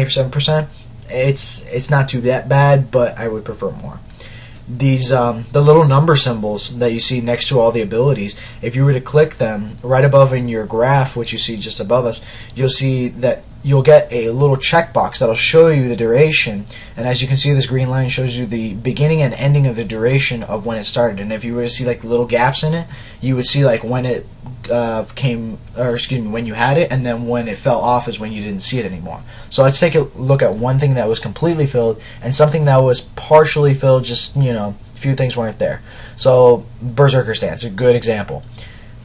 27%. It's not too that bad, but I would prefer more. These the little number symbols that you see next to all the abilities, if you were to click them right above in your graph, which you see just above us, you'll see that you'll get a little checkbox that'll show you the duration, and as you can see, this green line shows you the beginning and ending of the duration of when it started. And if you were to see like little gaps in it, you would see like when it when you had it, and then when it fell off is when you didn't see it anymore. So let's take a look at one thing that was completely filled and something that was partially filled, just, a few things weren't there. So Berserker Stance, a good example.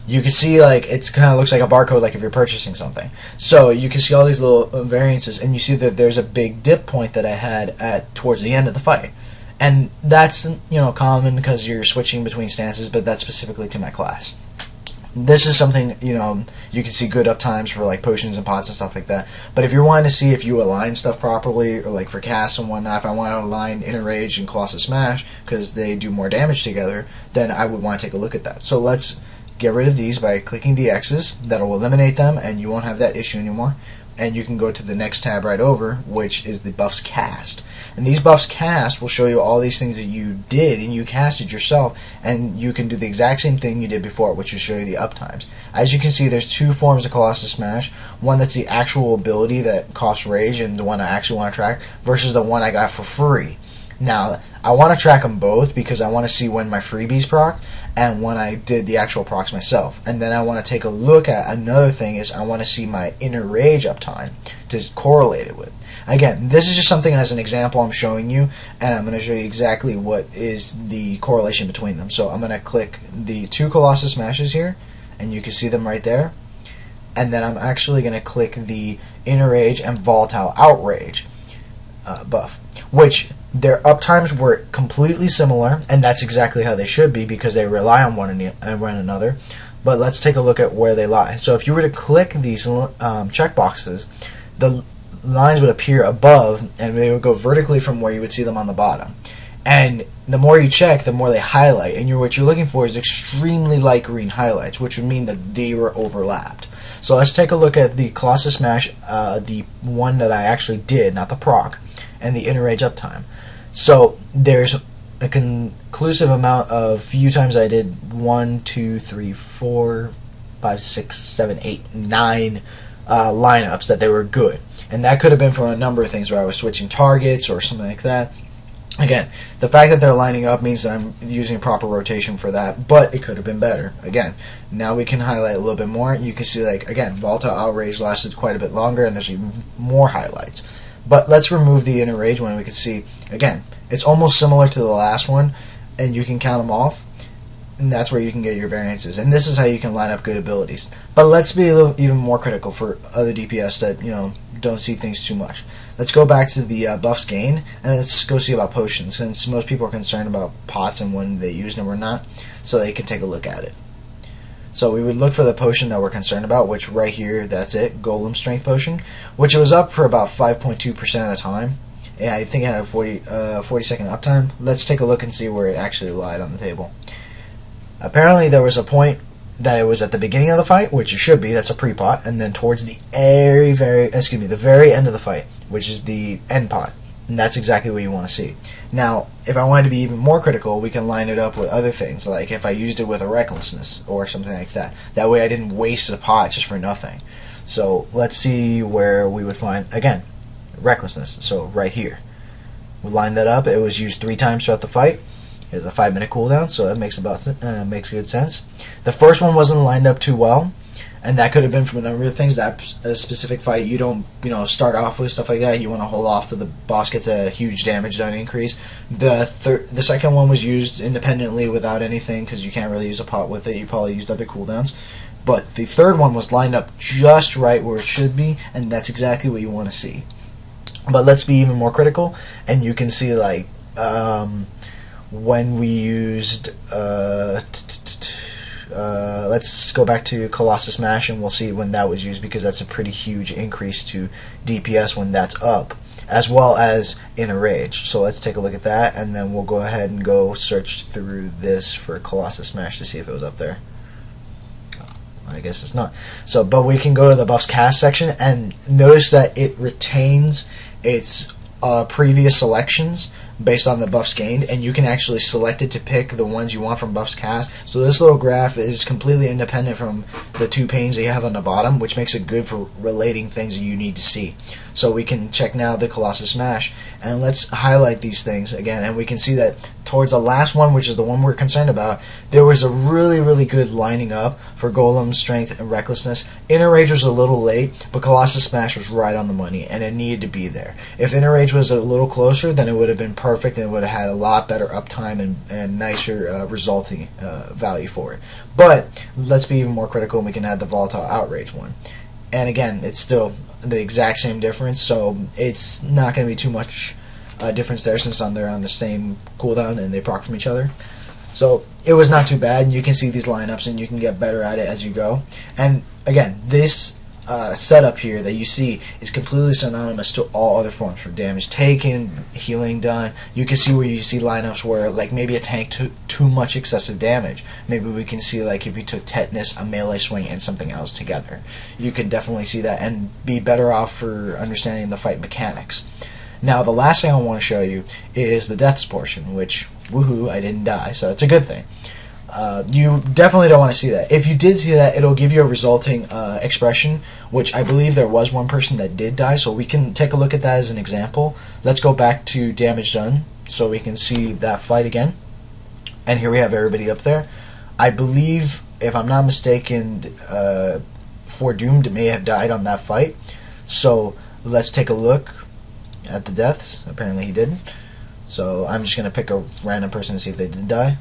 You can see like it's kind of looks like a barcode, like if you're purchasing something. So you can see all these little variances, and you see that there's a big dip point that I had at towards the end of the fight, and that's common because you're switching between stances, but that's specifically to my class. This is something you can see good up times for like potions and pots and stuff like that. But if you're wanting to see if you align stuff properly, or like for casts and whatnot, if I want to align Inner Rage and Colossus Smash because they do more damage together, then I would want to take a look at that. So let's get rid of these by clicking the X's. That'll eliminate them, and you won't have that issue anymore. And you can go to the next tab right over, which is the buffs cast. And these buffs cast will show you all these things that you did and you casted yourself, and you can do the exact same thing you did before, which will show you the uptimes. As you can see, there's two forms of Colossus Smash. One that's the actual ability that costs rage, and the one I actually want to track, versus the one I got for free. Now, I want to track them both because I want to see when my freebies proc and when I did the actual procs myself. And then I want to take a look at another thing is I want to see my Inner Rage uptime to correlate it with. Again, this is just something as an example I'm showing you, and I'm going to show you exactly what is the correlation between them. So I'm going to click the two Colossus Smashes here, and you can see them right there. And then I'm actually going to click the Inner Rage and Volatile Outrage buff, which their uptimes were completely similar, and that's exactly how they should be because they rely on one another. But let's take a look at where they lie. So if you were to click these checkboxes, the lines would appear above, and they would go vertically from where you would see them on the bottom. And the more you check, the more they highlight, and what you're looking for is extremely light green highlights, which would mean that they were overlapped. So let's take a look at the Colossus Smash, the one that I actually did, not the proc, and the Inner Rage uptime. So there's a conclusive amount of few times I did 1, 2, 3, 4, 5, 6, 7, 8, 9 lineups that they were good. And that could have been from a number of things where I was switching targets or something like that. Again, the fact that they're lining up means that I'm using proper rotation for that, but it could have been better. Again, now we can highlight a little bit more. You can see, like, again, Volatile Outrage lasted quite a bit longer, and there's even more highlights. But let's remove the Inner Rage one. We can see, again, it's almost similar to the last one, and you can count them off, and that's where you can get your variances. And this is how you can line up good abilities. But let's be a little even more critical for other DPS that, don't see things too much. Let's go back to the buffs gain, and let's go see about potions, since most people are concerned about pots and when they use them or not, so they can take a look at it. So we would look for the potion that we're concerned about, which right here, that's it, Golem Strength Potion, which was up for about 5.2% of the time. Yeah, I think it had a 40-second uptime. Let's take a look and see where it actually lied on the table. Apparently there was a point that it was at the beginning of the fight, which it should be, that's a pre-pot, and then towards the the very end of the fight, which is the end pot, and that's exactly what you want to see. Now, if I wanted to be even more critical, we can line it up with other things, like if I used it with a Recklessness or something like that. That way I didn't waste a pot just for nothing. So let's see where we would find, again, Recklessness. So right here, we line that up. It was used 3 times throughout the fight. It's a 5-minute cooldown, so that makes makes good sense. The first one wasn't lined up too well, and that could have been from a number of things. That specific fight, you don't start off with stuff like that. You want to hold off till the boss gets a huge damage done increase. The second one was used independently without anything because you can't really use a pot with it. You probably used other cooldowns. But the third one was lined up just right where it should be, and that's exactly what you want to see. But let's be even more critical, and you can see like when we used let's go back to Colossus Smash and we'll see when that was used, because that's a pretty huge increase to DPS when that's up, as well as Inner Rage. So let's take a look at that, and then we'll go ahead and go search through this for Colossus Smash to see if it was up there. I guess it's not. So, but we can go to the buffs cast section and notice that it retains It's previous selections based on the buffs gained, and you can actually select it to pick the ones you want from buffs cast. So this little graph is completely independent from the two panes that you have on the bottom, which makes it good for relating things that you need to see. So we can check now the Colossus Smash, and let's highlight these things again, and we can see that towards the last one, which is the one we're concerned about, there was a really good lining up for Golem, Strength, and Recklessness. Inner Rage was a little late, but Colossus Smash was right on the money, and it needed to be there. If Inner Rage was a little closer, then it would have been perfect, and it would have had a lot better uptime and nicer resulting value for it. But let's be even more critical, and we can add the Volatile Outrage one. And again, it's still the exact same difference, so it's not going to be too much difference there, since they're on the same cooldown and they proc from each other. So it was not too bad, and you can see these lineups and you can get better at it as you go. And again, this setup here that you see is completely synonymous to all other forms for damage taken, healing done. You can see where you see lineups where like maybe a tank took too much excessive damage. Maybe we can see like if you took Tetanus, a melee swing, and something else together. You can definitely see that and be better off for understanding the fight mechanics. Now the last thing I want to show you is the deaths portion, which, woohoo, I didn't die, so it's a good thing. You definitely don't want to see that. If you did see that, it'll give you a resulting expression, which I believe there was one person that did die, so we can take a look at that as an example. Let's go back to damage done so we can see that fight again. And here we have everybody up there. I believe, if I'm not mistaken, Foredoomed may have died on that fight. So let's take a look at the deaths. Apparently he didn't. So I'm just going to pick a random person to see if they did die.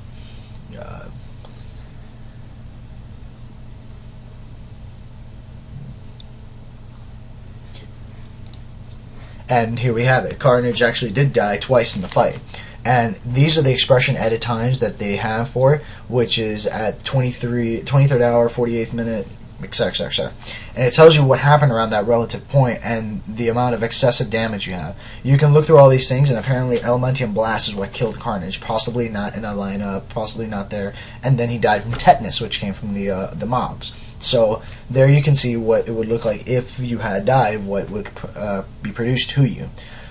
And here we have it. Carnage actually did die twice in the fight. And these are the expression edit times that they have for it, which is at 23rd hour, 48th minute, etc., etc. And it tells you what happened around that relative point and the amount of excessive damage you have. You can look through all these things, and apparently Elementium Blast is what killed Carnage, possibly not in a lineup, possibly not there, and then he died from Tetanus, which came from the mobs. So there you can see what it would look like if you had died, what would be produced to you.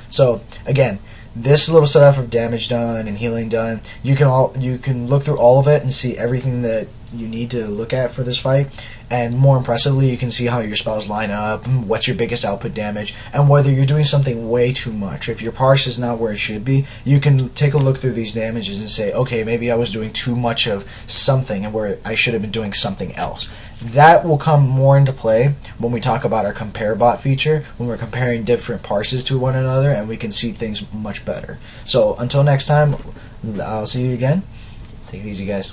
So again, this little setup of damage done and healing done, you can look through all of it and see everything that you need to look at for this fight. And more impressively, you can see how your spells line up, what's your biggest output damage, and whether you're doing something way too much. If your parse is not where it should be, you can take a look through these damages and say, okay, maybe I was doing too much of something and where I should have been doing something else. That will come more into play when we talk about our compare bot feature, when we're comparing different parses to one another, and we can see things much better. So until next time, I'll see you again. Take it easy, guys.